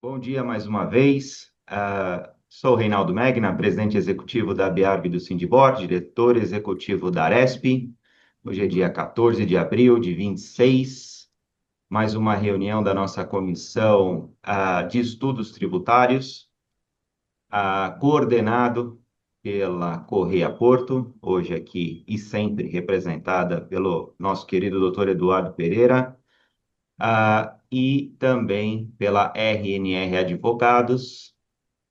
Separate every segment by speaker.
Speaker 1: Bom dia mais uma vez. Sou Reinaldo Megna, presidente executivo da BIARB do Sindibor, diretor executivo da Aresp. Hoje é dia 14 de abril de 26, mais uma reunião da nossa comissão de estudos tributários, coordenado pela Correia Porto, hoje aqui e sempre representada pelo nosso querido doutor Eduardo Pereira, e também pela RNR Advogados,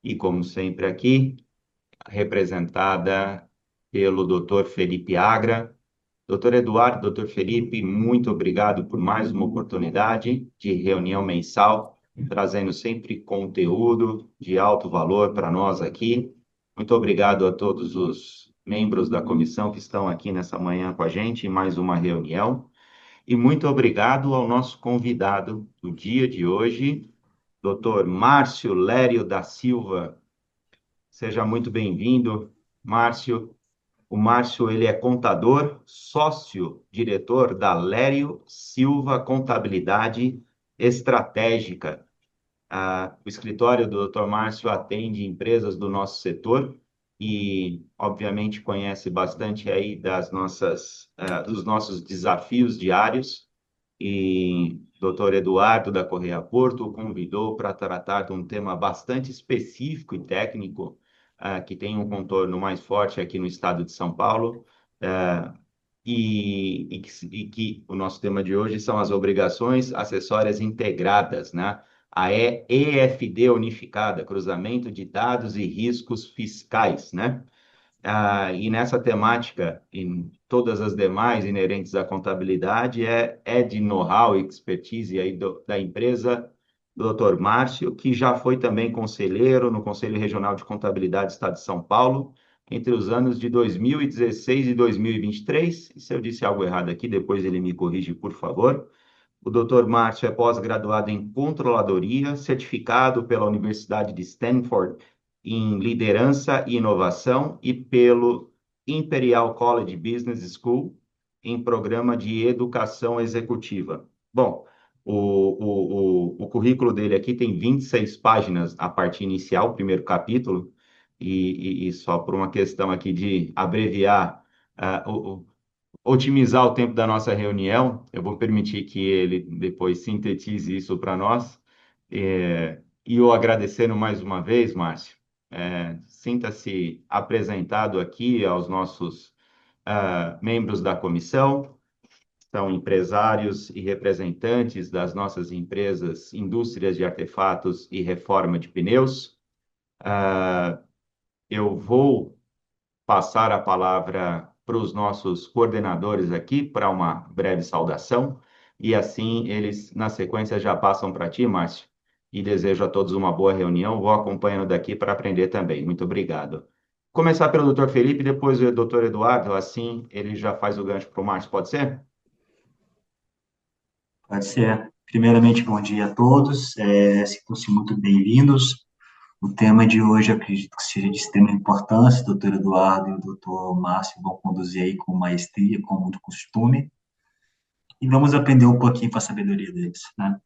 Speaker 1: e como sempre aqui, representada pelo Dr. Felipe Agra. Doutor Eduardo, doutor Felipe, muito obrigado por mais uma oportunidade de reunião mensal, trazendo sempre conteúdo de alto valor para nós aqui. Muito obrigado a todos os membros da comissão que estão aqui nessa manhã com a gente em mais uma reunião. E muito obrigado ao nosso convidado do dia de hoje, doutor Márcio Lério da Silva. Seja muito bem-vindo, Márcio. O Márcio, ele é contador, sócio, diretor da Lério Silva Contabilidade Estratégica. O escritório do Dr. Márcio atende empresas do nosso setor e, obviamente, conhece bastante aí dos nossos desafios diários. E Dr. Eduardo da Correia Porto o convidou para tratar de um tema bastante específico e técnico, que tem um contorno mais forte aqui no estado de São Paulo, ah, e que o nosso tema de hoje são as obrigações acessórias integradas, né? A EFD unificada, cruzamento de dados e riscos fiscais, né? E nessa temática, em todas as demais inerentes à contabilidade, é de know-how e expertise aí da empresa do Dr. Márcio, que já foi também conselheiro no Conselho Regional de Contabilidade do Estado de São Paulo, entre os anos de 2016 e 2023. E se eu disse algo errado aqui, depois ele me corrige, por favor. O Dr. Márcio é pós-graduado em controladoria, certificado pela Universidade de Stanford em liderança e inovação e pelo Imperial College Business School em programa de educação executiva. Bom, o currículo dele aqui tem 26 páginas, a parte inicial, o primeiro capítulo, e só por uma questão aqui de abreviar otimizar o tempo da nossa reunião, eu vou permitir que ele depois sintetize isso para nós. E eu agradecendo mais uma vez, Márcio, sinta-se apresentado aqui aos nossos membros da comissão, são empresários e representantes das nossas empresas, indústrias de artefatos e reforma de pneus. Eu vou passar a palavra para os nossos coordenadores aqui para uma breve saudação e assim eles, na sequência, já passam para ti, Márcio, e desejo a todos uma boa reunião. Vou acompanhando daqui para aprender também. Muito obrigado. Começar pelo doutor Felipe, depois o doutor Eduardo, assim ele já faz o gancho para o Márcio, pode ser?
Speaker 2: Pode ser. Primeiramente, bom dia a todos. Sintam-se muito bem-vindos. O tema de hoje, eu acredito que seja de extrema importância. O doutor Eduardo e o doutor Márcio vão conduzir aí com maestria, como muito costume. E vamos aprender um pouquinho com a sabedoria deles, né?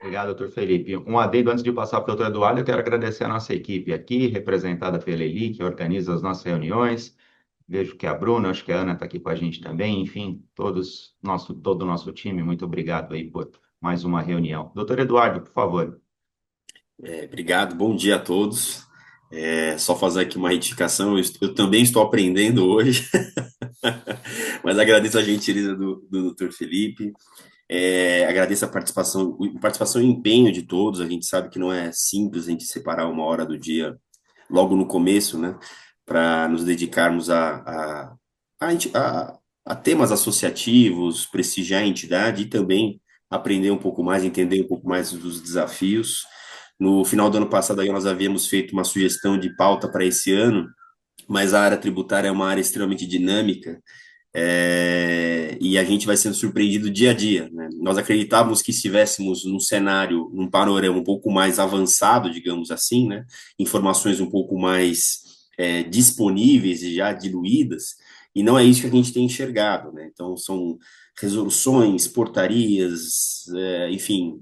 Speaker 1: Obrigado, doutor Felipe. Um adendo antes de passar para o doutor Eduardo, eu quero agradecer a nossa equipe aqui, representada pela Eli, que organiza as nossas reuniões. Vejo que a Bruna, acho que a Ana está aqui com a gente também. Enfim, todo o nosso time, muito obrigado aí por mais uma reunião. Doutor Eduardo, por favor.
Speaker 3: Obrigado, bom dia a todos. Só fazer aqui uma retificação, eu também estou aprendendo hoje, mas agradeço a gentileza do Dr. Felipe, agradeço a participação e empenho de todos. A gente sabe que não é simples a gente separar uma hora do dia logo no começo, né, para nos dedicarmos a temas associativos, prestigiar a entidade e também aprender um pouco mais, entender um pouco mais dos desafios. No final do ano passado, aí, nós havíamos feito uma sugestão de pauta para esse ano, mas a área tributária é uma área extremamente dinâmica, e a gente vai sendo surpreendido dia a dia, né? Nós acreditávamos que estivéssemos num cenário, num panorama um pouco mais avançado, digamos assim, né? Informações um pouco mais disponíveis e já diluídas, e não é isso que a gente tem enxergado, né? Então, são resoluções, portarias, enfim,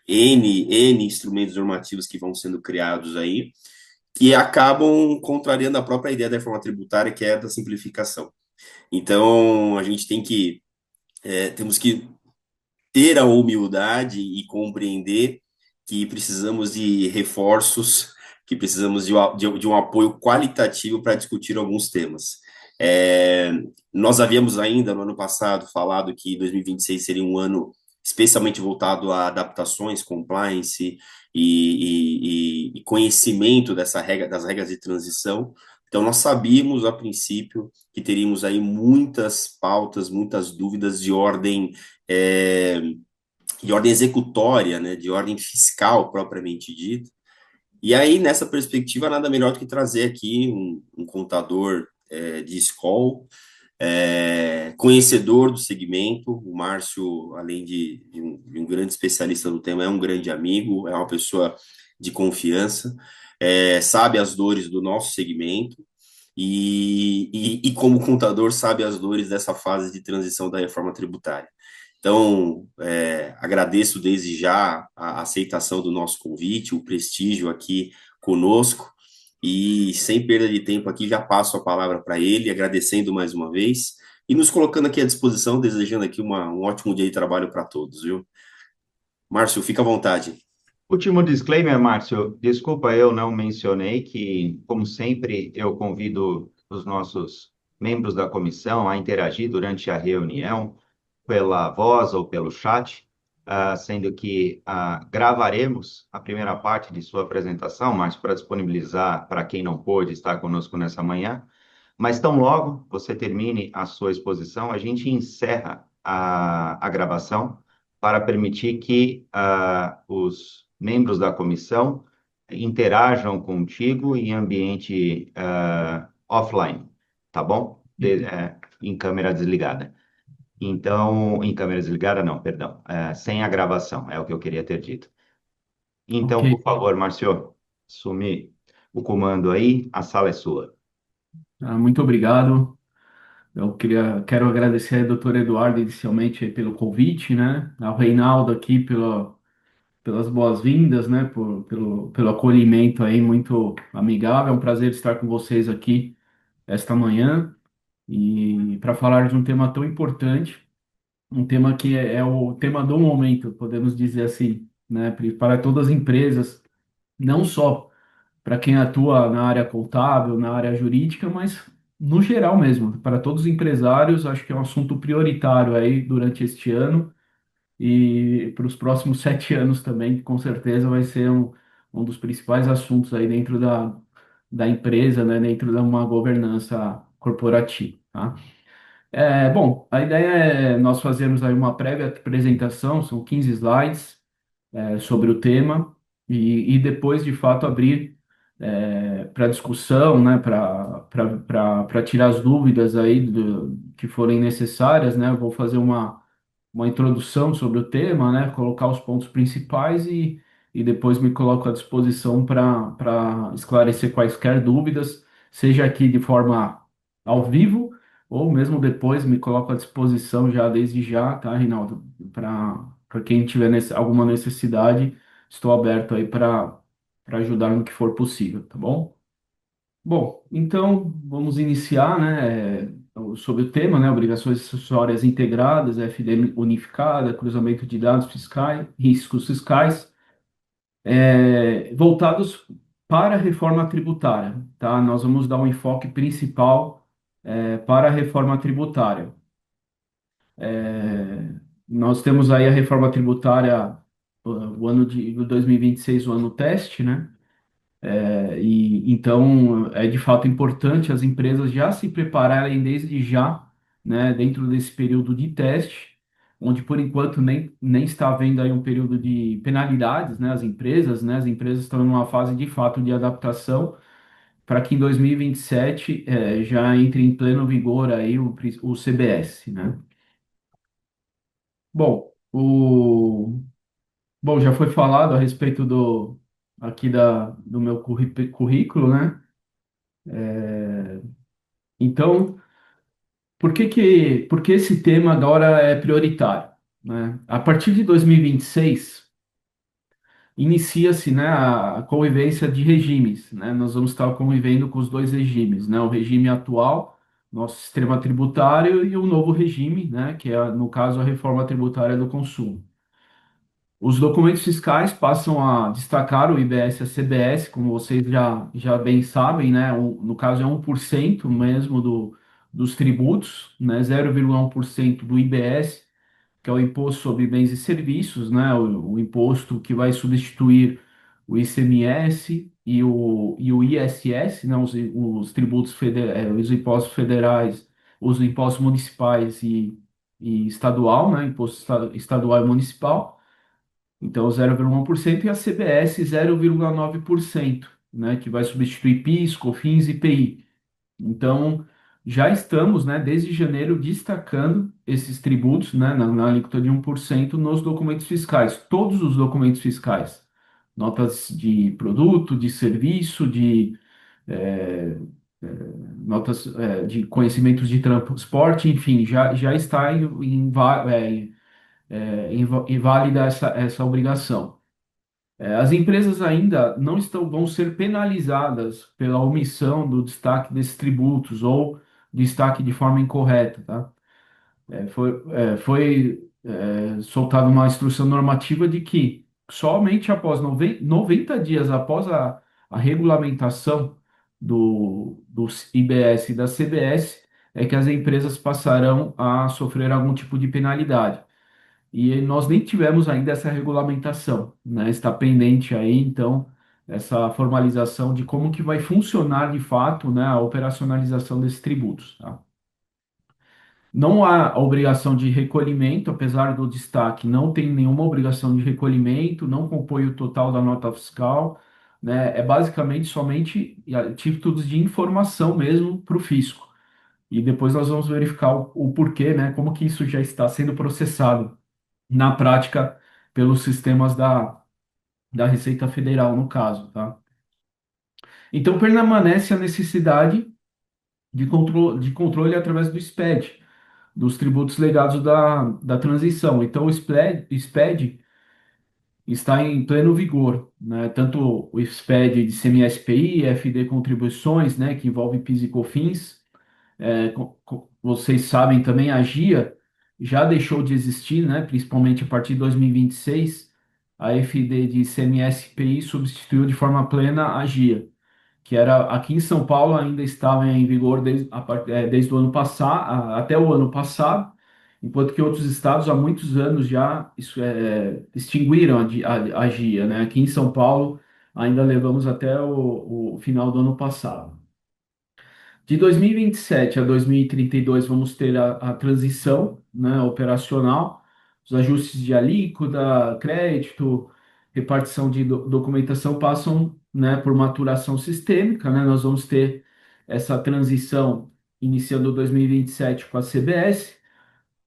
Speaker 3: N instrumentos normativos que vão sendo criados aí, que acabam contrariando a própria ideia da reforma tributária, que é a da simplificação. Então, a gente temos que ter a humildade e compreender que precisamos de reforços, que precisamos de um apoio qualitativo para discutir alguns temas. É, Nós havíamos ainda, no ano passado, falado que 2026 seria um ano especialmente voltado a adaptações, compliance e conhecimento das regras de transição. Então, nós sabíamos, a princípio, que teríamos aí muitas pautas, muitas dúvidas é, de ordem executória, né, de ordem fiscal propriamente dita. E aí, nessa perspectiva, nada melhor do que trazer aqui um contador de escola, conhecedor do segmento. O Márcio, além de um grande especialista no tema, é um grande amigo, é uma pessoa de confiança, sabe as dores do nosso segmento e como contador, sabe as dores dessa fase de transição da reforma tributária. Então, agradeço desde já a aceitação do nosso convite, o prestígio aqui conosco, e sem perda de tempo aqui, já passo a palavra para ele, agradecendo mais uma vez, e nos colocando aqui à disposição, desejando aqui um ótimo dia de trabalho para todos, viu? Márcio, fica à vontade.
Speaker 1: Último disclaimer, Márcio. Desculpa, eu não mencionei que, como sempre, eu convido os nossos membros da comissão a interagir durante a reunião pela voz ou pelo chat, sendo que gravaremos a primeira parte de sua apresentação, Márcio, para disponibilizar para quem não pôde estar conosco nessa manhã. Mas tão logo você termine a sua exposição, a gente encerra a gravação para permitir que os membros da comissão interajam contigo em ambiente offline, tá bom? Em câmera desligada. Então, em câmera desligada, não, perdão, sem a gravação, é o que eu queria ter dito.
Speaker 4: Ok.
Speaker 1: Então, por favor, Márcio, assume o comando aí, a sala é sua.
Speaker 4: Muito obrigado. Quero agradecer ao doutor Eduardo inicialmente aí pelo convite, né? Ao Reinaldo aqui pelas boas-vindas, né? Pelo acolhimento aí muito amigável. É um prazer estar com vocês aqui esta manhã e para falar de um tema tão importante, um tema que é o tema do momento, podemos dizer assim, né? Para todas as empresas, não só para quem atua na área contábil, na área jurídica, mas no geral mesmo, para todos os empresários, acho que é um assunto prioritário aí durante este ano e para os próximos 7 anos também, que com certeza vai ser um dos principais assuntos aí dentro da empresa, né, dentro de uma governança corporativa, tá? Bom, a ideia é nós fazermos aí uma prévia apresentação, são 15 slides, sobre o tema e depois, de fato, abrir para discussão, né, para tirar as dúvidas aí que forem necessárias, né, eu vou fazer uma introdução sobre o tema, né, colocar os pontos principais e depois me coloco à disposição para esclarecer quaisquer dúvidas, seja aqui de forma ao vivo ou mesmo depois me coloco à disposição já desde já, tá, Reinaldo? Para quem tiver alguma necessidade, estou aberto aí para ajudar no que for possível, tá bom? Bom, então vamos iniciar, né, sobre o tema, né, obrigações acessórias integradas, FD unificada, cruzamento de dados fiscais, riscos fiscais, voltados para a reforma tributária, tá? Nós vamos dar um enfoque principal, para a reforma tributária. Nós temos aí a reforma tributária, o ano de 2026, o ano teste, né? E então é de fato importante as empresas já se prepararem desde já, né, dentro desse período de teste, onde por enquanto nem está havendo aí um período de penalidades, né, as empresas estão numa fase de fato de adaptação para que em 2027 já entre em pleno vigor aí o CBS, né? Bom, já foi falado a respeito aqui do meu currículo, né? Então, por que esse tema agora é prioritário, né? A partir de 2026, inicia-se, né, a convivência de regimes, né? Nós vamos estar convivendo com os dois regimes, né? O regime atual, nosso sistema tributário, e o novo regime, né, que é, no caso, a reforma tributária do consumo. Os documentos fiscais passam a destacar o IBS e a CBS, como vocês já bem sabem, né? No caso é 1% mesmo dos tributos, né? 0,1% do IBS, que é o Imposto sobre Bens e Serviços, né? O imposto que vai substituir o ICMS e o ISS, né? Os tributos os impostos federais, os impostos municipais e estadual, né? Imposto estadual e municipal. Então, 0,1% e a CBS 0,9%, né, que vai substituir PIS, COFINS e IPI. Então, já estamos, né, desde janeiro, destacando esses tributos, né, na alíquota de 1% nos documentos fiscais, todos os documentos fiscais, notas de produto, de serviço, eh, notas, de conhecimentos de transporte, enfim, já está inválida essa obrigação. As empresas ainda não vão ser penalizadas pela omissão do destaque desses tributos ou destaque de forma incorreta, tá? Foi soltada uma instrução normativa de que somente após 90 dias após a regulamentação do IBS e da CBS é que as empresas passarão a sofrer algum tipo de penalidade. E nós nem tivemos ainda essa regulamentação, né? Está pendente aí, então, essa formalização de como que vai funcionar de fato, né, a operacionalização desses tributos, tá? Não há obrigação de recolhimento, apesar do destaque, não tem nenhuma obrigação de recolhimento, não compõe o total da nota fiscal, né? É basicamente somente títulos de informação mesmo para o fisco. E depois nós vamos verificar o porquê, né? Como que isso já está sendo processado na prática pelos sistemas da Receita Federal, no caso, tá? Então, permanece a necessidade de controle através do SPED, dos tributos legados da transição. Então, o SPED está em pleno vigor, né? Tanto o SPED de CMS-SPI, FD Contribuições, né, que envolve PIS e COFINS, vocês sabem também, a GIA já deixou de existir, né? Principalmente a partir de 2026, a FD de ICMS-PI substituiu de forma plena a GIA, que era aqui em São Paulo ainda estava em vigor desde o ano passado, até o ano passado, enquanto que outros estados há muitos anos já extinguiram a GIA, né? Aqui em São Paulo ainda levamos até o final do ano passado. De 2027 a 2032, vamos ter a transição, né, operacional, os ajustes de alíquota, crédito, repartição de documentação passam, né, por maturação sistêmica, né, nós vamos ter essa transição iniciando 2027 com a CBS,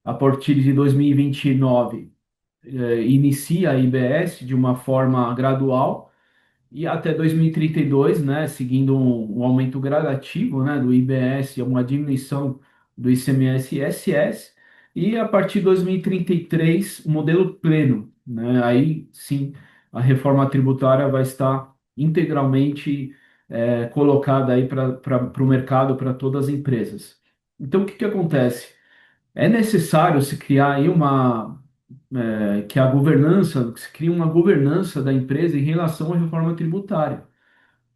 Speaker 4: a partir de 2029, inicia a IBS de uma forma gradual, e até 2032, né, seguindo um aumento gradativo, né, do IBS, uma diminuição do ICMS e ISS, e a partir de 2033, o modelo pleno, né, aí sim a reforma tributária vai estar integralmente colocada aí para o mercado, para todas as empresas. Então, o que que acontece? É necessário se criar aí que a governança, que se crie uma governança da empresa em relação à reforma tributária,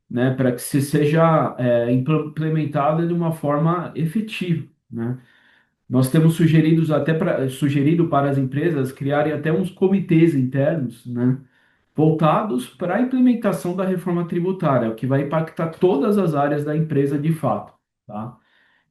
Speaker 4: né, para que se seja implementada de uma forma efetiva, né? Nós temos sugerido para as empresas criarem até uns comitês internos, né, voltados para a implementação da reforma tributária, o que vai impactar todas as áreas da empresa de fato, tá?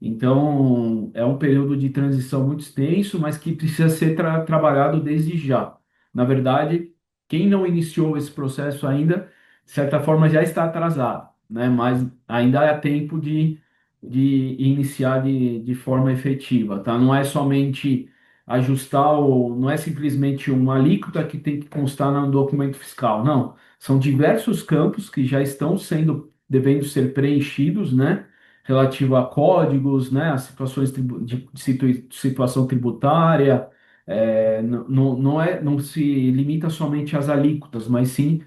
Speaker 4: Então, é um período de transição muito extenso, mas que precisa ser trabalhado desde já. Na verdade, quem não iniciou esse processo ainda, de certa forma, já está atrasado, né? Mas ainda há tempo de iniciar de forma efetiva, tá? Não é somente não é simplesmente uma alíquota que tem que constar no documento fiscal, não. São diversos campos que já estão devendo ser preenchidos, né? Relativo a códigos, né, a situações de situação tributária, não se limita somente às alíquotas, mas sim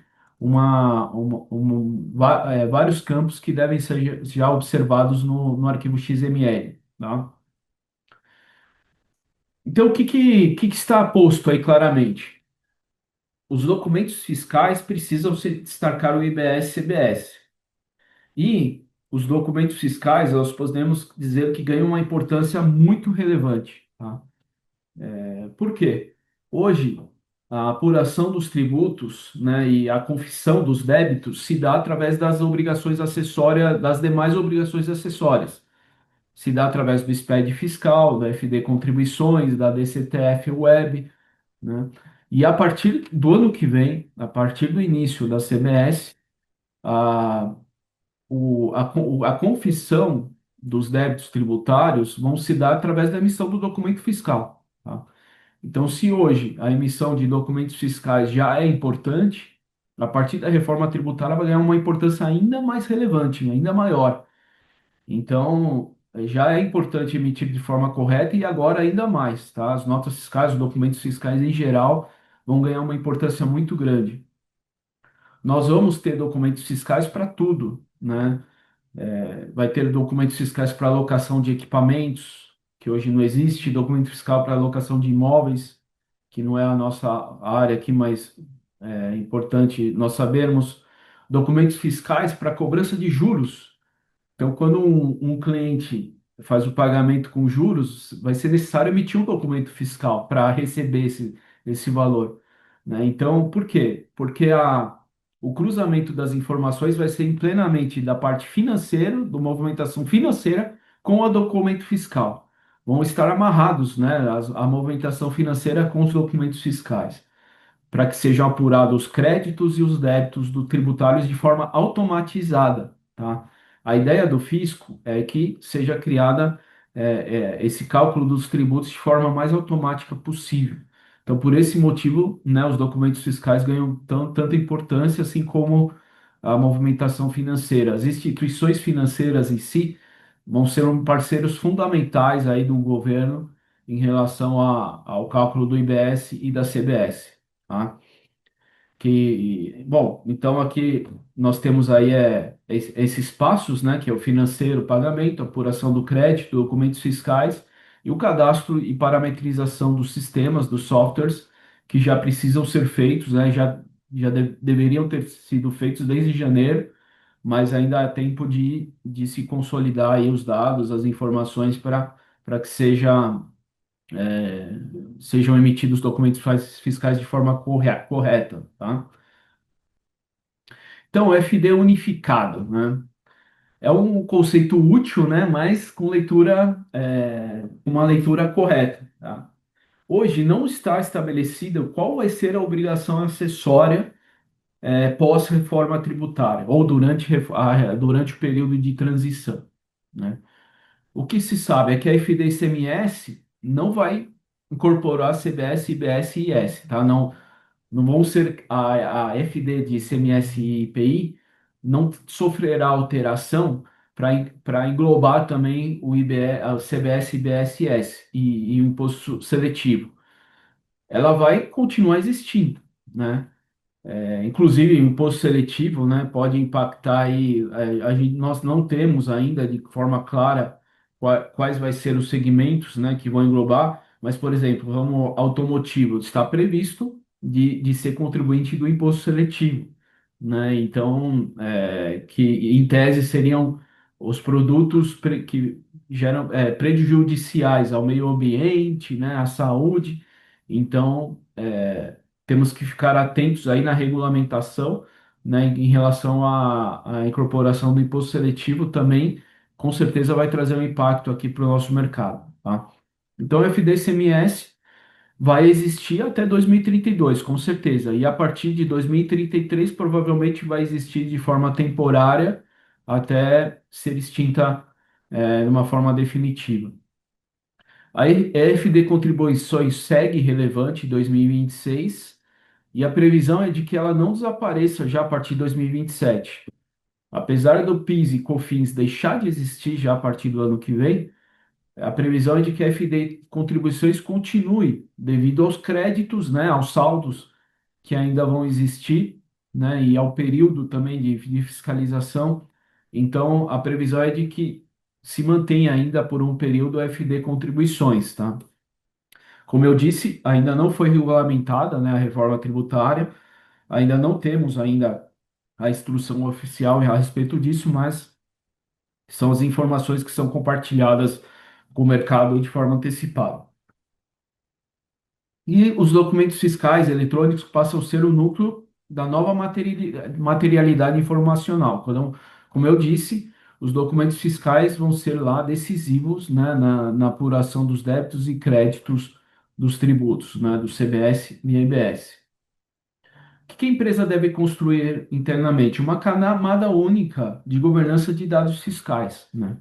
Speaker 4: vários campos que devem ser já observados no arquivo XML, tá? Então, o que está posto aí claramente? Os documentos fiscais precisam se destacar o IBS e CBS. E os documentos fiscais, nós podemos dizer que ganham uma importância muito relevante, tá? Por quê? Hoje, a apuração dos tributos, né, e a confissão dos débitos se dá através das obrigações acessórias, das demais obrigações acessórias. Se dá através do SPED fiscal, da FD Contribuições, da DCTF Web, né? E a partir do ano que vem, a partir do início da CMS, a, a confissão dos débitos tributários vão se dar através da emissão do documento fiscal, tá? Então, se hoje a emissão de documentos fiscais já é importante, a partir da reforma tributária vai ganhar uma importância ainda mais relevante, ainda maior. Então, já é importante emitir de forma correta e agora ainda mais, tá? As notas fiscais, os documentos fiscais em geral, vão ganhar uma importância muito grande. Nós vamos ter documentos fiscais para tudo, né? Vai ter documentos fiscais para alocação de equipamentos, que hoje não existe, documento fiscal para alocação de imóveis, que não é a nossa área aqui, mas é importante nós sabermos, documentos fiscais para cobrança de juros. Então, quando um cliente faz o pagamento com juros, vai ser necessário emitir um documento fiscal para receber esse valor, né? Então, por quê? Porque o cruzamento das informações vai ser plenamente da parte financeira, da movimentação financeira, com o documento fiscal. Vão estar amarrados, né, a movimentação financeira com os documentos fiscais para que sejam apurados os créditos e os débitos do tributários de forma automatizada, tá? A ideia do fisco é que seja criada esse cálculo dos tributos de forma mais automática possível. Então, por esse motivo, né, os documentos fiscais ganham tanta importância, assim como a movimentação financeira. As instituições financeiras em si vão ser parceiros fundamentais aí do governo em relação ao cálculo do IBS e da CBS, tá? Bom, então aqui nós temos aí esses passos, né, que é o financeiro, pagamento, apuração do crédito, documentos fiscais e o cadastro e parametrização dos sistemas, dos softwares que já precisam ser feitos, né, já deveriam ter sido feitos desde janeiro, mas ainda há tempo de se consolidar aí os dados, as informações para que sejam emitidos documentos fiscais de forma correta, tá? Então, FD unificado, né? É um conceito útil, né? Mas com uma leitura correta, tá? Hoje não está estabelecida qual vai ser a obrigação acessória pós-reforma tributária ou durante o período de transição, né? O que se sabe é que a FD-ICMS não vai incorporar CBS, IBS e IS, tá? Não vão ser a FD de ICMS e IPI não sofrerá alteração para englobar também o o CBS, IBS e IS e o imposto seletivo. Ela vai continuar existindo, né? Inclusive, o imposto seletivo, né, pode impactar aí. Nós não temos ainda de forma clara quais vai ser os segmentos, né, que vão englobar, mas, por exemplo, vamos automotivo, está previsto de ser contribuinte do imposto seletivo, né? Então, que em tese seriam os produtos que geram prejudiciais ao meio ambiente, né, à saúde. Então, temos que ficar atentos aí na regulamentação, né, em relação à incorporação do imposto seletivo também, com certeza vai trazer um impacto aqui para o nosso mercado, tá? Então, o FD-ICMS vai existir até 2032, com certeza, e a partir de 2033 provavelmente vai existir de forma temporária até ser extinta, de uma forma definitiva. A FD Contribuições segue relevante em 2026 e a previsão é de que ela não desapareça já a partir de 2027. Apesar do PIS e COFINS deixar de existir já a partir do ano que vem, a previsão é de que a FD Contribuições continue devido aos créditos, né, aos saldos que ainda vão existir né, e ao período também de fiscalização. Então, a previsão é de que se mantenha ainda por um período o FD contribuições, tá? Como eu disse, ainda não foi regulamentada, né, a reforma tributária, ainda não temos ainda a instrução oficial a respeito disso, mas são as informações que são compartilhadas com o mercado de forma antecipada. E os documentos fiscais eletrônicos passam a ser o núcleo da nova materialidade informacional. Como eu disse, os documentos fiscais vão ser lá decisivos, né, na apuração dos débitos e créditos dos tributos, né, do CBS e IBS. O que a empresa deve construir internamente? Uma camada única de governança de dados fiscais, né?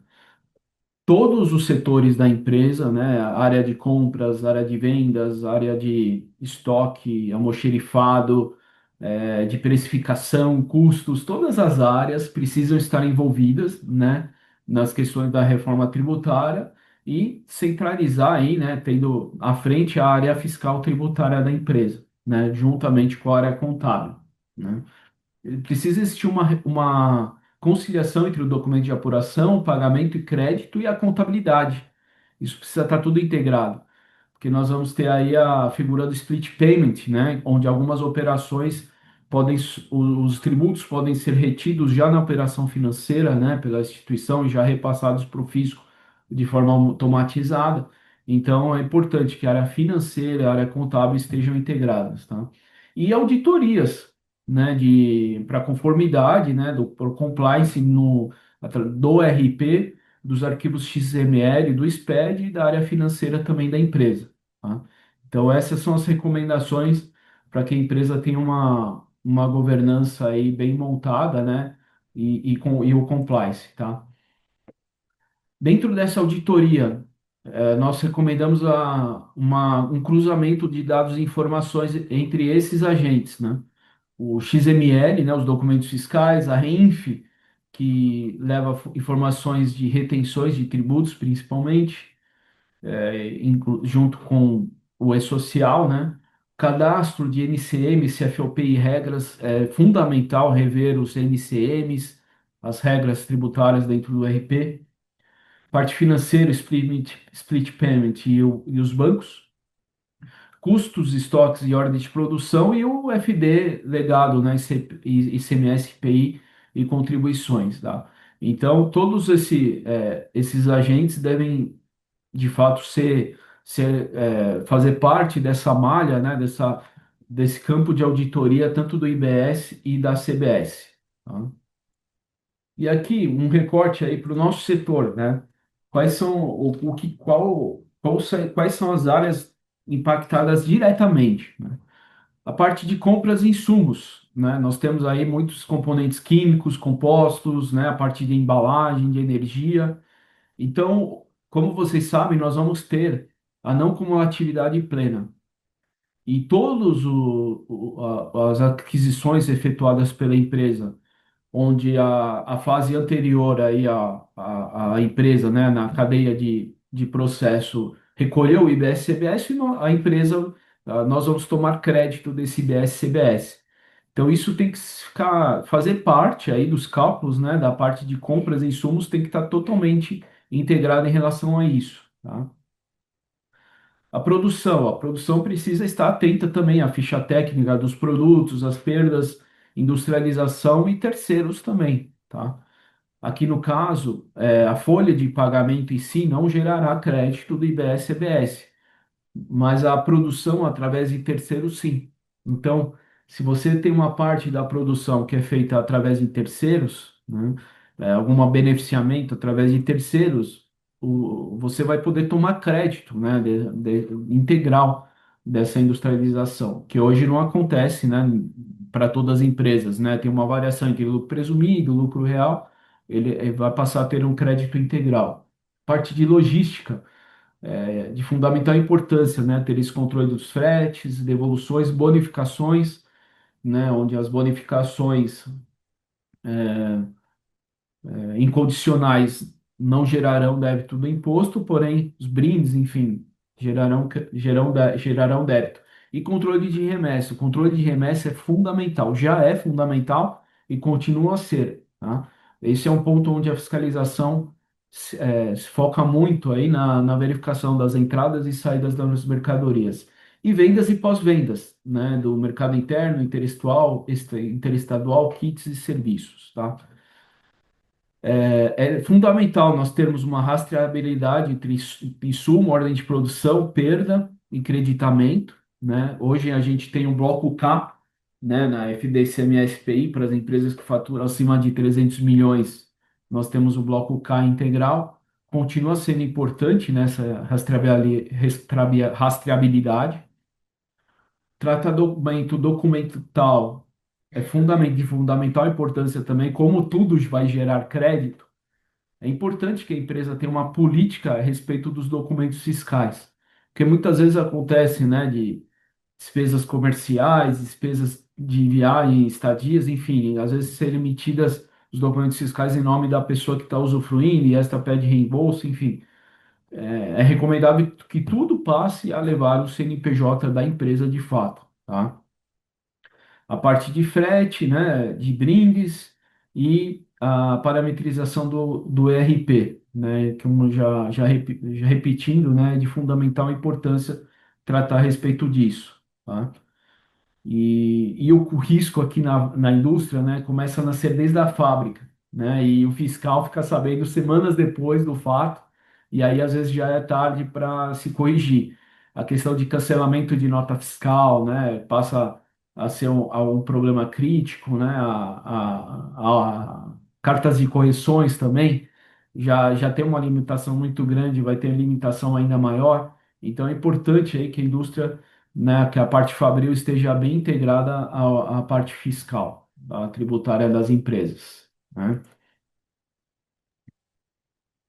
Speaker 4: Todos os setores da empresa, né, a área de compras, área de vendas, área de estoque, almoxerifado, de precificação, custos, todas as áreas precisam estar envolvidas, né, nas questões da reforma tributária e centralizar aí, né, tendo à frente a área fiscal tributária da empresa, né, juntamente com a área contábil, né. Precisa existir uma conciliação entre o documento de apuração, o pagamento e crédito e a contabilidade. Isso precisa estar tudo integrado, porque nós vamos ter aí a figura do split payment, né, onde algumas operações podem, os tributos podem ser retidos já na operação financeira, né, pela instituição e já repassados para o fisco de forma automatizada. Então, é importante que a área financeira e a área contábil estejam integradas, tá? E auditorias, né, para conformidade, né, por compliance do RP, dos arquivos XML, do SPED e da área financeira também da empresa, tá? Então, essas são as recomendações para que a empresa tenha uma governança aí bem montada, né, e o compliance, tá? Dentro dessa auditoria, nós recomendamos um cruzamento de dados e informações entre esses agentes, né? O XML, né, os documentos fiscais, a REINF, que leva informações de retenções de tributos, principalmente, junto com o E-Social, né? Cadastro de NCM, CFOP e regras, é fundamental rever os NCMs, as regras tributárias dentro do RP. Parte financeira, split payment e os bancos, custos, estoques e ordem de produção e o FD legado, né, ICMS, IPI e contribuições, tá? Então, todos esses agentes devem, de fato, fazer parte dessa malha, né, desse campo de auditoria, tanto do IBS e da CBS, tá? E aqui, um recorte aí para o nosso setor, né? Quais são o que, quais são as áreas impactadas diretamente, né? A parte de compras e insumos, né? Nós temos aí muitos componentes químicos, compostos, né? A parte de embalagem, de energia. Então, como vocês sabem, nós vamos ter a não cumulatividade plena. E todas as aquisições efetuadas pela empresa onde a fase anterior aí a empresa, né, na cadeia de processo recolheu o IBS-CBS a empresa, nós vamos tomar crédito desse IBS-CBS. Então isso tem que fazer parte aí dos cálculos, né, da parte de compras e insumos tem que estar totalmente integrado em relação a isso, tá? A produção precisa estar atenta também à ficha técnica dos produtos, às perdas, industrialização e terceiros também, tá? Aqui no caso, a folha de pagamento em si não gerará crédito do IBS-CBS, mas a produção através de terceiros, sim. Então, se você tem uma parte da produção que é feita através de terceiros, né, algum beneficiamento através de terceiros, você vai poder tomar crédito, né, integral dessa industrialização, que hoje não acontece, né, para todas as empresas, né, tem uma variação entre lucro presumido, lucro real, ele vai passar a ter um crédito integral. Parte de logística de fundamental importância, né? Ter esse controle dos fretes, devoluções, bonificações, né? Onde as bonificações incondicionais não gerarão débito do imposto, porém os brindes, enfim, gerarão débito. E controle de remessa. O controle de remessa é fundamental, já é fundamental e continua a ser, tá? Esse é um ponto onde a fiscalização se foca muito aí na verificação das entradas e saídas das mercadorias. E vendas e pós-vendas, né, do mercado interno, interestadual, interestadual, kits e serviços, tá? É fundamental nós termos uma rastreabilidade entre insumo, ordem de produção, perda e creditamento, né? Hoje a gente tem um bloco K, né, na FDCMS-PI para as empresas que faturam acima de 300 milhões, nós temos o bloco K integral, continua sendo importante nessa rastreabilidade. Tratamento documental é de fundamental importância também, como tudo vai gerar crédito. É importante que a empresa tenha uma política a respeito dos documentos fiscais, porque muitas vezes acontece, né, de despesas comerciais, despesas de viagem, estadias, enfim, às vezes serem emitidas os documentos fiscais em nome da pessoa que está usufruindo e esta pede reembolso, enfim. É recomendável que tudo passe a levar o CNPJ da empresa de fato, tá? A parte de frete, né, de brindes e a parametrização do ERP, né, que já repetindo, né, é de fundamental importância tratar a respeito disso, tá? E o risco aqui na indústria, né, começa a nascer desde a fábrica, né, e o fiscal fica sabendo semanas depois do fato, e aí às vezes já é tarde para se corrigir. A questão de cancelamento de nota fiscal, né, passa a ser um problema crítico, né, cartas de correções também já tem uma limitação muito grande, vai ter limitação ainda maior, então é importante aí que a indústria, né, que a parte fabril esteja bem integrada à parte fiscal, à tributária das empresas, né?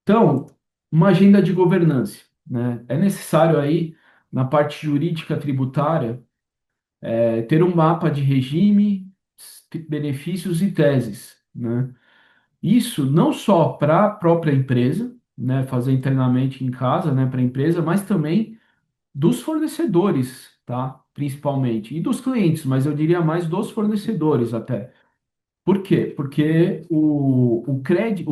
Speaker 4: Então, uma agenda de governança, né? É necessário aí, na parte jurídica tributária, ter um mapa de regime, benefícios e teses, né? Isso não só para a própria empresa, né, fazer internamente em casa, né, para a empresa, mas também dos fornecedores, tá? Principalmente, e dos clientes, mas eu diria mais dos fornecedores até. Por quê? Porque o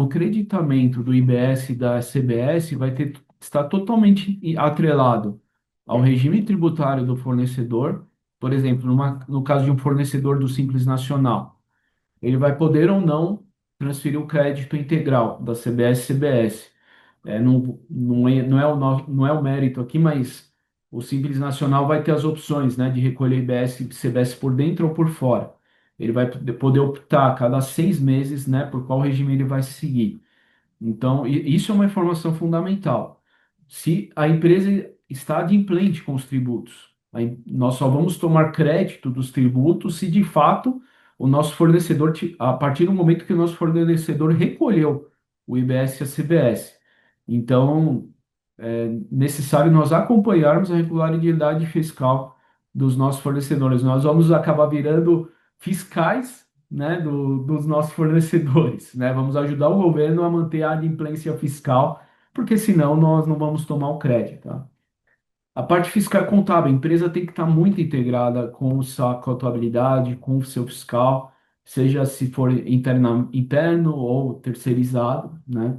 Speaker 4: creditamento do IBS e da CBS vai estar totalmente atrelado ao regime tributário do fornecedor. Por exemplo, no caso de um fornecedor do Simples Nacional, ele vai poder ou não transferir o crédito integral da CBS CBS. Não é o mérito aqui, mas o Simples Nacional vai ter as opções, né, de recolher IBS e CBS por dentro ou por fora. Ele vai poder optar a cada 6 meses, né, por qual regime ele vai seguir. Então, isso é uma informação fundamental. Se a empresa está adimplente com os tributos, aí nós só vamos tomar crédito dos tributos se de fato o nosso fornecedor, a partir do momento que o nosso fornecedor recolheu o IBS e a CBS. Então, é necessário nós acompanharmos a regularidade fiscal dos nossos fornecedores. Nós vamos acabar virando fiscais, né, dos nossos fornecedores, né? Vamos ajudar o governo a manter a adimplência fiscal, porque senão nós não vamos tomar o crédito, tá? A parte fiscal contábil, a empresa tem que estar muito integrada com sua contabilidade, com o seu fiscal, seja se for interno ou terceirizado, né?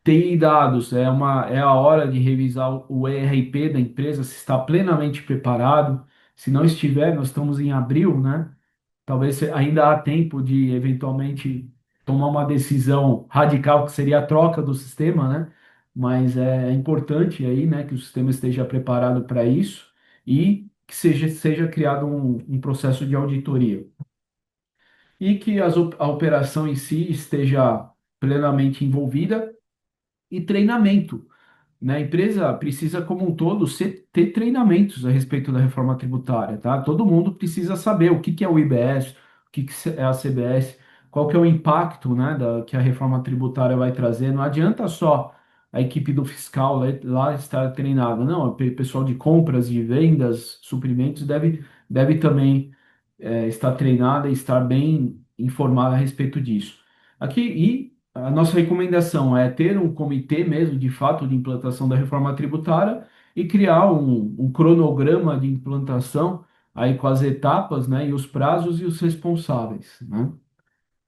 Speaker 4: TI dados é a hora de revisar o ERP da empresa, se está plenamente preparado. Se não estiver, nós estamos em abril, né? Talvez ainda há tempo de eventualmente tomar uma decisão radical, que seria a troca do sistema, né? Mas é importante aí, né, que o sistema esteja preparado para isso e que seja criado um processo de auditoria. E que a operação em si esteja plenamente envolvida e treinamento, né? A empresa precisa, como um todo, ter treinamentos a respeito da reforma tributária, tá? Todo mundo precisa saber o que que é o IBS, o que que é a CBS, qual que é o impacto, né, que a reforma tributária vai trazer. Não adianta só a equipe do fiscal lá estar treinada, não. O pessoal de compras, de vendas, suprimentos deve também estar treinada e estar bem informada a respeito disso. Aqui, e a nossa recomendação é ter um comitê mesmo, de fato, de implantação da reforma tributária e criar um cronograma de implantação aí com as etapas, né, e os prazos e os responsáveis, né?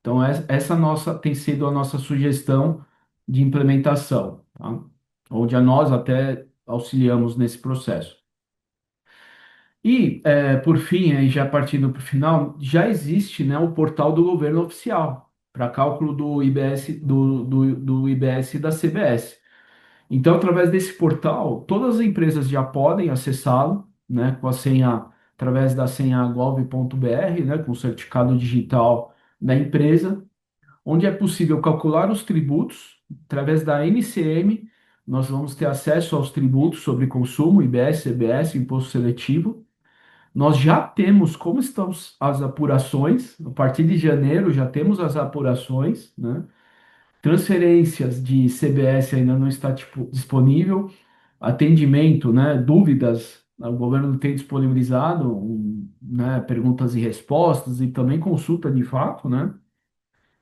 Speaker 4: Então, essa nossa tem sido a nossa sugestão de implementação, tá? Onde a nós até auxiliamos nesse processo. E, por fim, aí já partindo para o final, já existe, né, o portal do governo oficial para cálculo do IBS, do IBS e da CBS. Então, através desse portal, todas as empresas já podem acessá-lo, né, com a senha, através da senha gov.br, né, com o certificado digital da empresa, onde é possível calcular os tributos através da NCM. Nós vamos ter acesso aos tributos sobre consumo, IBS, CBS, imposto seletivo. Nós já temos como estão as apurações, a partir de janeiro já temos as apurações, né? Transferências de CBS ainda não está disponível, atendimento, né? Dúvidas, o governo tem disponibilizado, né? Perguntas e respostas e também consulta de fato, né?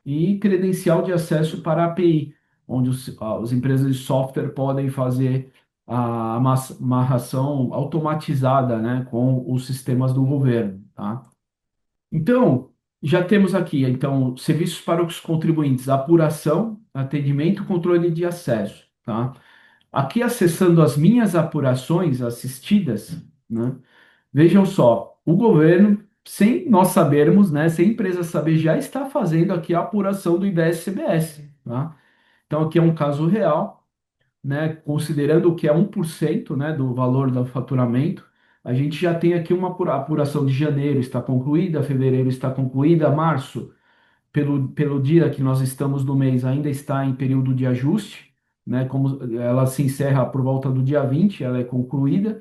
Speaker 4: E credencial de acesso para a API, onde as empresas de software podem fazer a amarração automatizada, né, com os sistemas do governo, tá? Então, já temos aqui, então, serviços para os contribuintes, apuração, atendimento, controle de acesso, tá? Aqui, acessando as minhas apurações assistidas, né, vejam só, o governo, sem nós sabermos, né, sem a empresa saber, já está fazendo aqui a apuração do IBS-CBS, tá? Então, aqui é um caso real, né, considerando que é 1%, né, do valor do faturamento, a gente já tem aqui uma apuração de janeiro está concluída, fevereiro está concluída, março, pelo dia que nós estamos no mês, ainda está em período de ajuste, né, como ela se encerra por volta do dia 20, ela é concluída,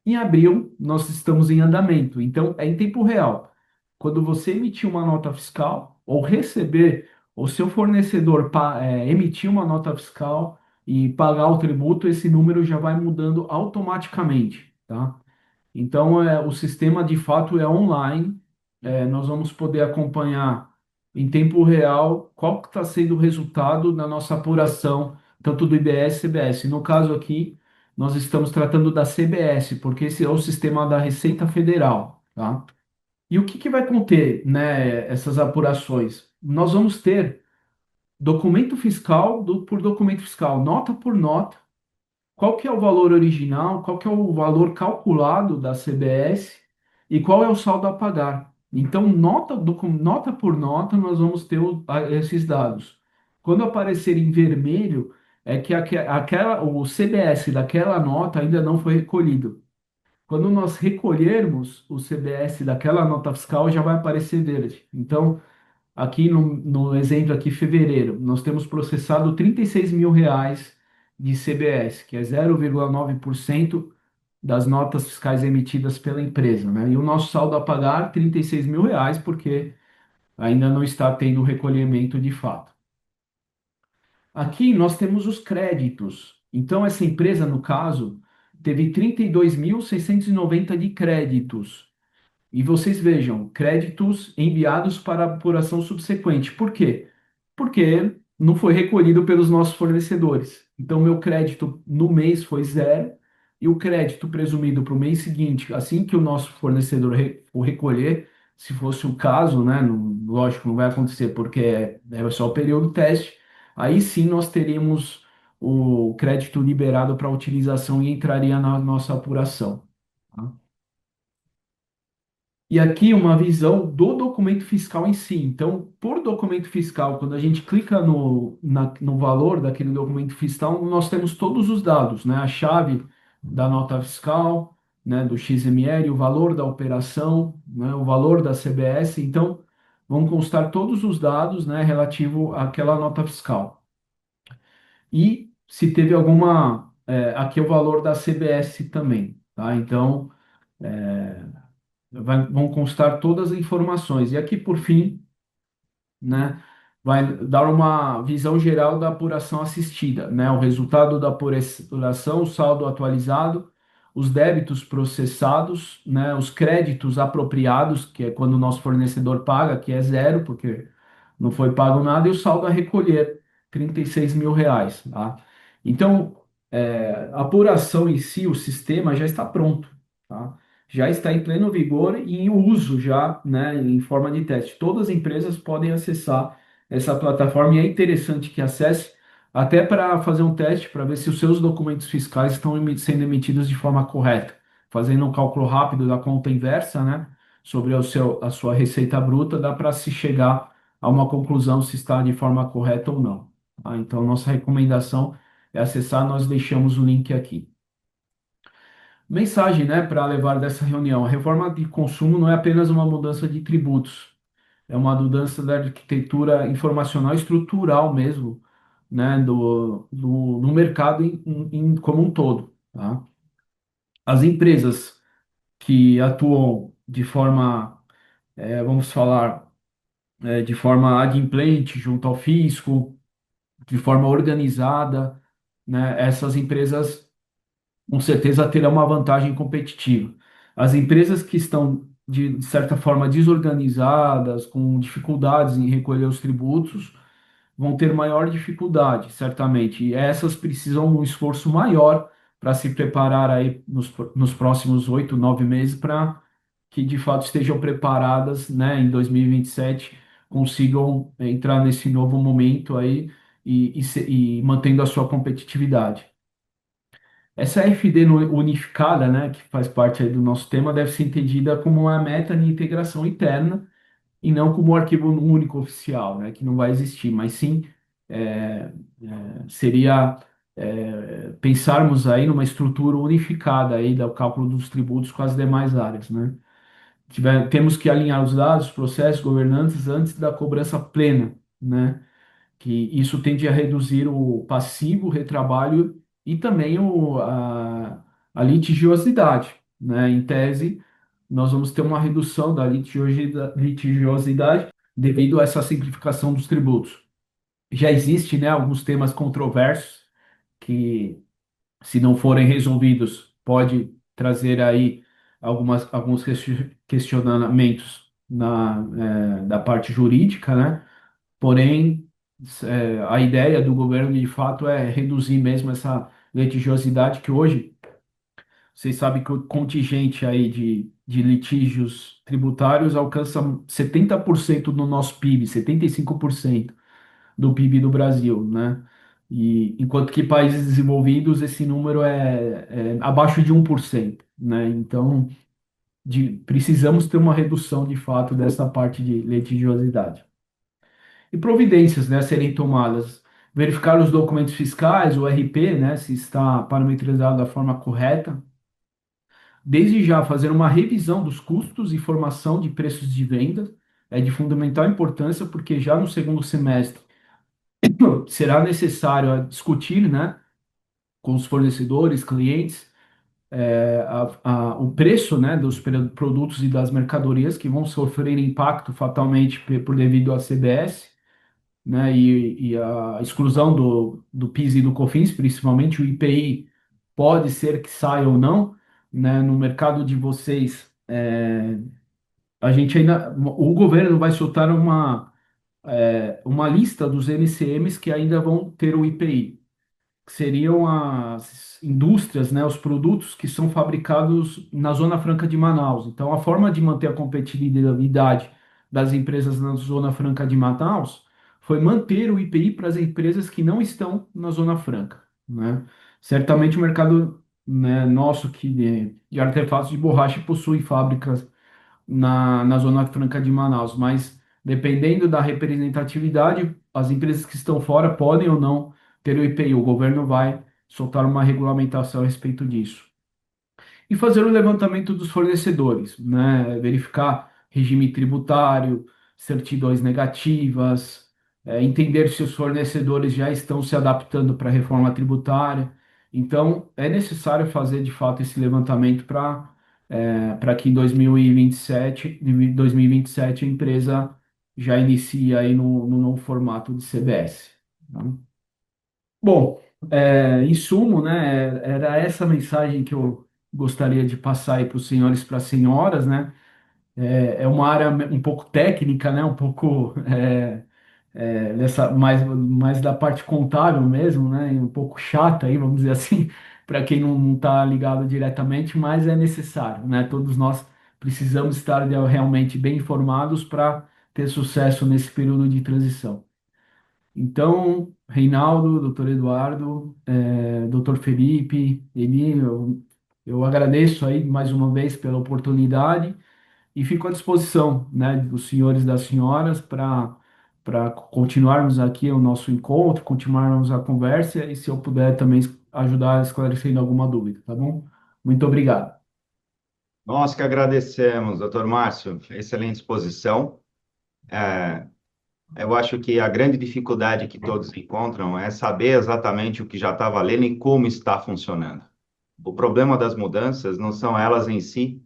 Speaker 4: em abril, nós estamos em andamento, então é em tempo real. Quando você emitir uma nota fiscal ou receber, ou seu fornecedor emitir uma nota fiscal e pagar o tributo, esse número já vai mudando automaticamente, tá? Então, o sistema de fato é online, nós vamos poder acompanhar em tempo real qual que está sendo o resultado da nossa apuração, tanto do IBS e CBS. No caso aqui, nós estamos tratando da CBS, porque esse é o sistema da Receita Federal, tá? E o que que vai conter, né, essas apurações? Nós vamos ter documento fiscal por documento fiscal, nota por nota, qual que é o valor original, qual que é o valor calculado da CBS e qual é o saldo a pagar. Então, nota por nota, nós vamos ter esses dados. Quando aparecer em vermelho, é que o CBS daquela nota ainda não foi recolhido. Quando nós recolhermos o CBS daquela nota fiscal, já vai aparecer verde. Então, aqui no exemplo aqui, fevereiro, nós temos processado R$ 36.000 de CBS, que é 0,9% das notas fiscais emitidas pela empresa, né? E o nosso saldo a pagar, R$ 36.000, porque ainda não está tendo recolhimento de fato. Aqui nós temos os créditos. Então, essa empresa, no caso, teve 32.690 de créditos. E vocês vejam, créditos enviados para apuração subsequente. Por quê? Porque não foi recolhido pelos nossos fornecedores. Então, meu crédito no mês foi zero e o crédito presumido para o mês seguinte, assim que o nosso fornecedor for recolher, se fosse o caso, né? Lógico, não vai acontecer porque é só o período teste. Aí sim nós teríamos o crédito liberado para utilização e entraria na nossa apuração, tá? E aqui uma visão do documento fiscal em si. Então, por documento fiscal, quando a gente clica no valor daquele documento fiscal, nós temos todos os dados, né? A chave da nota fiscal, né? Do XML, o valor da operação, né? O valor da CBS. Então, vão constar todos os dados, né? Relativo àquela nota fiscal. E se teve alguma, aqui é o valor da CBS também, tá? Então, vão constar todas as informações. E aqui, por fim, né, vai dar uma visão geral da apuração assistida, né, o resultado da apuração, o saldo atualizado, os débitos processados, né, os créditos apropriados, que é quando o nosso fornecedor paga, que é zero, porque não foi pago nada, e o saldo a recolher, R$ 36.000, tá? Então, A apuração em si, o sistema já está pronto, tá? Já está em pleno vigor e em uso já, né, em forma de teste. Todas as empresas podem acessar essa plataforma e é interessante que acesse até para fazer um teste para ver se os seus documentos fiscais estão sendo emitidos de forma correta, fazendo um cálculo rápido da conta inversa, né, sobre a sua receita bruta, dá para se chegar a uma conclusão se está de forma correta ou não, tá? Então, nossa recomendação é acessar, nós deixamos o link aqui. Mensagem, né, para levar dessa reunião. A reforma de consumo não é apenas uma mudança de tributos, é uma mudança da arquitetura informacional estrutural mesmo, né, do mercado como um todo, tá? As empresas que atuam de forma, vamos falar, de forma adimplente junto ao fisco, de forma organizada, né, essas empresas com certeza terá uma vantagem competitiva. As empresas que estão, de certa forma, desorganizadas, com dificuldades em recolher os tributos, vão ter maior dificuldade, certamente. E essas precisam de um esforço maior para se preparar aí nos próximos 8, 9 meses para que de fato estejam preparadas, né, em 2027, consigam entrar nesse novo momento aí e mantendo a sua competitividade. Essa FD unificada, né, que faz parte aí do nosso tema, deve ser entendida como uma meta de integração interna e não como um arquivo único oficial, né, que não vai existir, mas sim seria pensarmos aí numa estrutura unificada aí do cálculo dos tributos com as demais áreas, né? Temos que alinhar os dados, processos, governantes antes da cobrança plena, né? Que isso tende a reduzir o passivo, o retrabalho e também a litigiosidade, né? Em tese, nós vamos ter uma redução da litigiosidade devido a essa simplificação dos tributos. Já existe, né, alguns temas controversos que, se não forem resolvidos, pode trazer aí alguns questionamentos da parte jurídica, né? Porém, a ideia do governo, de fato, é reduzir mesmo essa litigiosidade que hoje, vocês sabem que o contingente aí de litígios tributários alcança 70% do nosso PIB, 75% do PIB do Brasil, né? E enquanto que países desenvolvidos esse número é abaixo de 1%, né? Então, precisamos ter uma redução de fato dessa parte de litigiosidade. E providências, né, a serem tomadas. Verificar os documentos fiscais, o RP, né, se está parametrizado da forma correta. Desde já, fazer uma revisão dos custos e formação de preços de venda é de fundamental importância, porque já no segundo semestre será necessário discutir, né, com os fornecedores, clientes, o preço, né, dos produtos e das mercadorias que vão sofrer impacto fatalmente por devido à CBS, né, e a exclusão do PIS e do COFINS, principalmente o IPI, pode ser que saia ou não, né, no mercado de vocês, a gente ainda, o governo vai soltar uma lista dos NCMs que ainda vão ter o IPI, que seriam as indústrias, né, os produtos que são fabricados na Zona Franca de Manaus. Então, a forma de manter a competitividade das empresas na Zona Franca de Manaus foi manter o IPI para as empresas que não estão na Zona Franca, né? Certamente o mercado, né, nosso de artefatos de borracha possui fábricas na Zona Franca de Manaus, mas dependendo da representatividade, as empresas que estão fora podem ou não ter o IPI. O governo vai soltar uma regulamentação a respeito disso. E fazer o levantamento dos fornecedores, né? Verificar regime tributário, certidões negativas, entender se os fornecedores já estão se adaptando para a reforma tributária. Então, é necessário fazer de fato esse levantamento para que em 2027 a empresa já inicie aí no novo formato de CBS. Tá? Bom, em sumo, né, era essa mensagem que eu gostaria de passar aí para os senhores e para as senhoras, né? É uma área um pouco técnica, né? Um pouco nessa mais da parte contábil mesmo, né? E um pouco chata aí, vamos dizer assim, para quem não está ligado diretamente, mas é necessário, né? Todos nós precisamos estar realmente bem informados para ter sucesso nesse período de transição. Então, Reinaldo, doutor Eduardo, doutor Felipe, Eli, eu agradeço aí mais uma vez pela oportunidade e fico à disposição, né, dos senhores e das senhoras para continuarmos aqui o nosso encontro, continuarmos a conversa e se eu puder também ajudar esclarecendo alguma dúvida, tá bom? Muito obrigado.
Speaker 1: Nós que agradecemos, doutor Márcio, excelente exposição. É, eu acho que a grande dificuldade que todos encontram é saber exatamente o que já está valendo e como está funcionando. O problema das mudanças não são elas em si,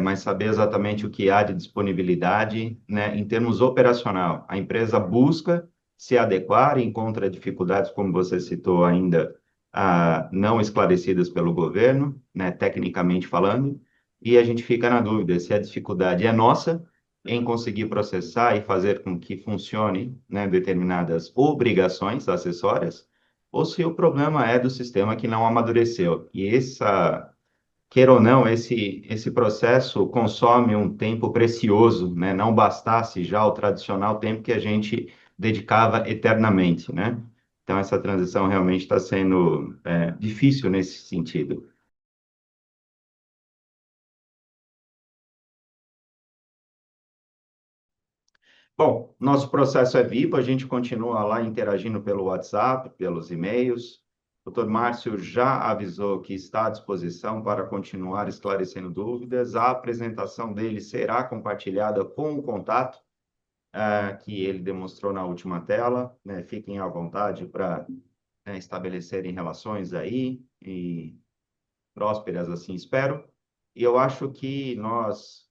Speaker 1: mas saber exatamente o que há de disponibilidade, né, em termos operacional. A empresa busca se adequar e encontra dificuldades, como você citou ainda, não esclarecidas pelo governo, né, tecnicamente falando, e a gente fica na dúvida se a dificuldade é nossa em conseguir processar e fazer com que funcione, né, determinadas obrigações acessórias, ou se o problema é do sistema que não amadureceu. E queira ou não, esse processo consome um tempo precioso, né? Não bastasse já o tradicional tempo que a gente dedicava eternamente, né? Então, essa transição realmente está sendo difícil nesse sentido. Bom, nosso processo é vivo, a gente continua lá interagindo pelo WhatsApp, pelos e-mails. O Dr. Márcio já avisou que está à disposição para continuar esclarecendo dúvidas. A apresentação dele será compartilhada com o contato que ele demonstrou na última tela, né? Fiquem à vontade para estabelecerem relações aí e prósperas, assim espero. E eu acho que nós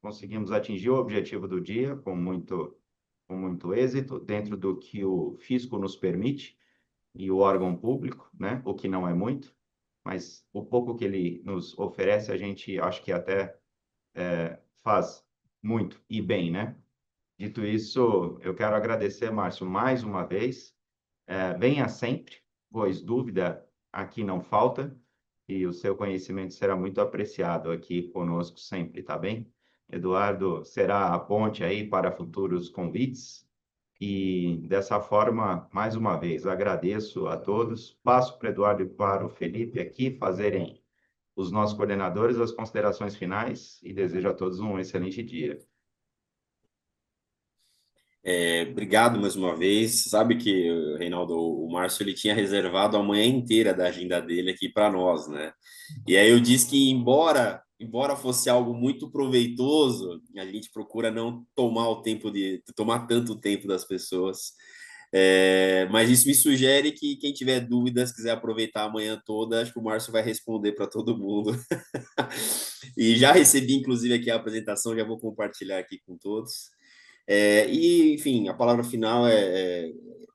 Speaker 1: conseguimos atingir o objetivo do dia com muito êxito, dentro do que o fisco nos permite e o órgão público, né? O que não é muito, mas o pouco que ele nos oferece, a gente acho que até faz muito e bem, né? Dito isso, eu quero agradecer, Márcio, mais uma vez. Venha sempre, pois dúvida aqui não falta, e o seu conhecimento será muito apreciado aqui conosco sempre, tá bem? Eduardo será a ponte aí para futuros convites, e dessa forma, mais uma vez, agradeço a todos. Passo para o Eduardo e para o Felipe aqui fazerem os nossos coordenadores as considerações finais e desejo a todos um excelente dia.
Speaker 3: Obrigado mais uma vez. Sabe que, Reinaldo, o Márcio ele tinha reservado a manhã inteira da agenda dele aqui para nós, né? E aí eu disse que embora fosse algo muito proveitoso, a gente procura não tomar o tempo de tomar tanto tempo das pessoas. Mas isso me sugere que quem tiver dúvidas, quiser aproveitar a manhã toda, acho que o Márcio vai responder para todo mundo. E já recebi, inclusive, aqui a apresentação, já vou compartilhar aqui com todos. Enfim, a palavra final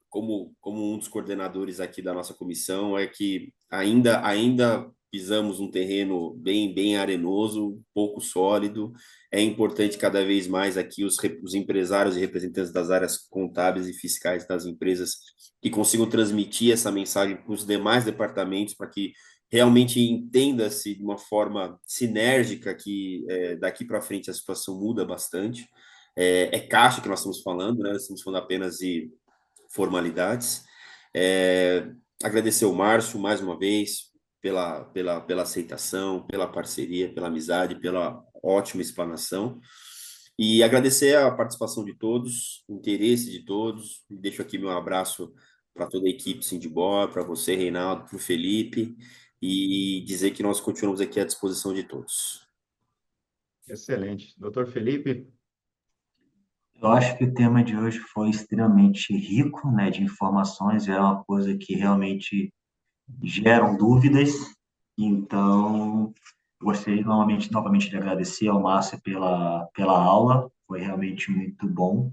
Speaker 3: como um dos coordenadores aqui da nossa comissão, é que ainda pisamos um terreno bem arenoso, pouco sólido. É importante cada vez mais aqui os empresários e representantes das áreas contábeis e fiscais das empresas que consigam transmitir essa mensagem para os demais departamentos, para que realmente entenda-se de uma forma sinérgica que daqui para frente a situação muda bastante. Caixa que nós estamos falando, né? Estamos falando apenas de formalidades. Agradecer ao Márcio mais uma vez pela aceitação, pela parceria, pela amizade, pela ótima explanação. E agradecer a participação de todos, o interesse de todos. Deixo aqui meu abraço para toda a equipe Sindibor, para você, Reinaldo, para o Felipe, e dizer que nós continuamos aqui à disposição de todos.
Speaker 1: Excelente. Doutor Felipe?
Speaker 2: Eu acho que o tema de hoje foi extremamente rico, né, de informações, é uma coisa que realmente geram dúvidas. Então, gostaria novamente de agradecer ao Márcio pela aula, foi realmente muito bom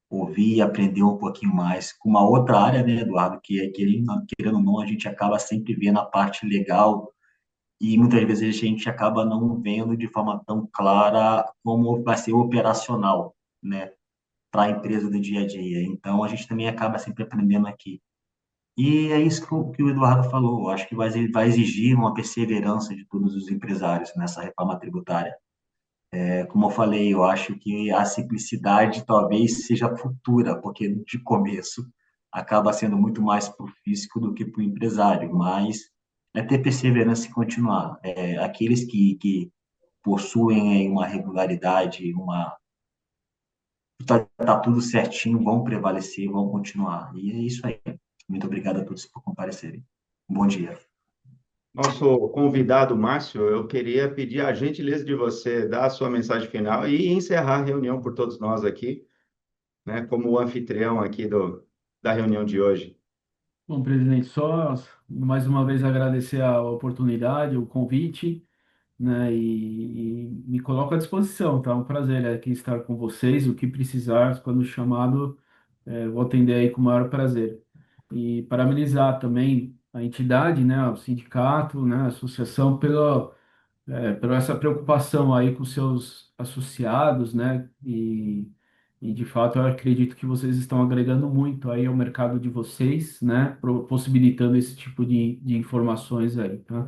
Speaker 2: ouvir e aprender um pouquinho mais com uma outra área, né, Eduardo, que é querendo ou não, a gente acaba sempre vendo a parte legal e muitas vezes a gente acaba não vendo de forma tão clara como vai ser operacional, né? para a empresa do dia a dia. Então, a gente também acaba sempre aprendendo aqui. E é isso que o Eduardo falou. Eu acho que vai exigir uma perseverança de todos os empresários nessa reforma tributária. Como eu falei, eu acho que a simplicidade talvez seja futura, porque de começo acaba sendo muito mais para o físico do que para o empresário, mas é ter perseverança e continuar. Aqueles que possuem aí uma regularidade, tá tudo certinho, vão prevalecer, vão continuar. E é isso aí. Muito obrigado a todos por comparecerem. Bom dia.
Speaker 1: Nosso convidado, Márcio, eu queria pedir a gentileza de você dar a sua mensagem final e encerrar a reunião por todos nós aqui, né, como o anfitrião aqui da reunião de hoje.
Speaker 4: Bom, presidente, só mais uma vez agradecer a oportunidade, o convite, né, e me coloco à disposição, tá? Um prazer aqui estar com vocês, o que precisar, quando chamado, vou atender aí com o maior prazer. E parabenizar também a entidade, né, o sindicato, né, a associação, por essa preocupação aí com seus associados, né? E de fato eu acredito que vocês estão agregando muito aí ao mercado de vocês, né? Possibilitando esse tipo de informações aí, tá?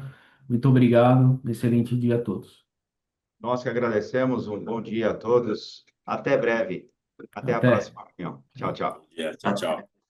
Speaker 4: Muito obrigado, excelente dia a todos.
Speaker 1: Nós que agradecemos, um bom dia a todos. Até breve. Até a
Speaker 4: Até.
Speaker 1: próxima reunião. Tchau, tchau.
Speaker 3: Tchau, tchau.